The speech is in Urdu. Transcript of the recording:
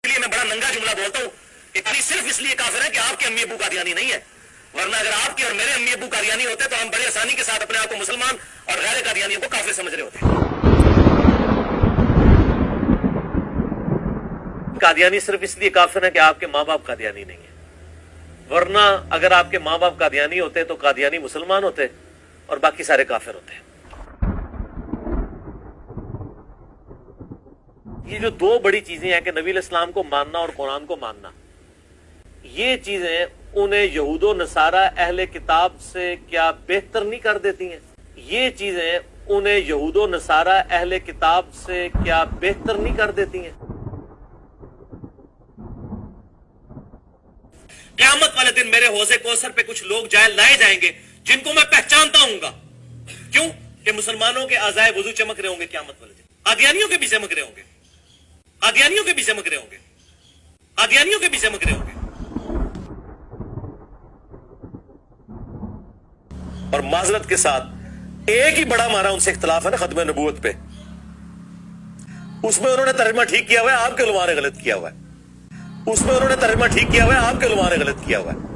لیے میں بڑا ننگا جملہ بولتا ہوں کہ علی صرف اس لیے کافر ہے کہ آپ کے امی ابو قادیانی نہیں ہے، ورنہ اگر آپ کے اور میرے امی ابو قادیانی ہوتے تو ہم بڑے آسانی کے ساتھ اپنے آپ کو مسلمان اور غیر قادیانیوں کو کافر سمجھ رہے ہوتے۔ قادیانی صرف اس لیے کافر ہے کہ آپ کے ماں باپ قادیانی نہیں ہیں، ورنہ اگر آپ کے ماں باپ قادیانی ہوتے تو قادیانی مسلمان ہوتے اور باقی سارے کافر ہوتے۔ یہ جو دو بڑی چیزیں ہیں کہ نبی علیہ السلام کو ماننا اور قرآن کو ماننا، یہ چیزیں انہیں یہود و نصارہ اہل کتاب سے کیا بہتر نہیں کر دیتی ہیں؟ یہ چیزیں انہیں یہود و نصارہ اہل کتاب سے کیا بہتر نہیں کر دیتی ہیں؟ قیامت والے دن میرے حوض کوثر پہ کچھ لوگ لائے جائیں گے جن کو میں پہچانتا ہوں گا، کیوں کہ مسلمانوں کے اعضائے وضو چمک رہے ہوں گے قیامت والے دن، قادیانیوں کے بھی چمک رہے ہوں گے، قادیانیوں کے بھی چمک رہے ہوں گے، قادیانیوں کے بھی چمک رہے ہوں گے۔ اور معذرت کے ساتھ ایک ہی بڑا ہمارا ان سے اختلاف ہے نا ختم نبوت پہ، اس میں انہوں نے ترجمہ ٹھیک کیا ہوا ہے، آپ کے علماء نے غلط کیا ہوا ہے، اس میں انہوں نے ترجمہ ٹھیک کیا ہوا ہے، آپ کے علماء نے غلط کیا ہوا ہے۔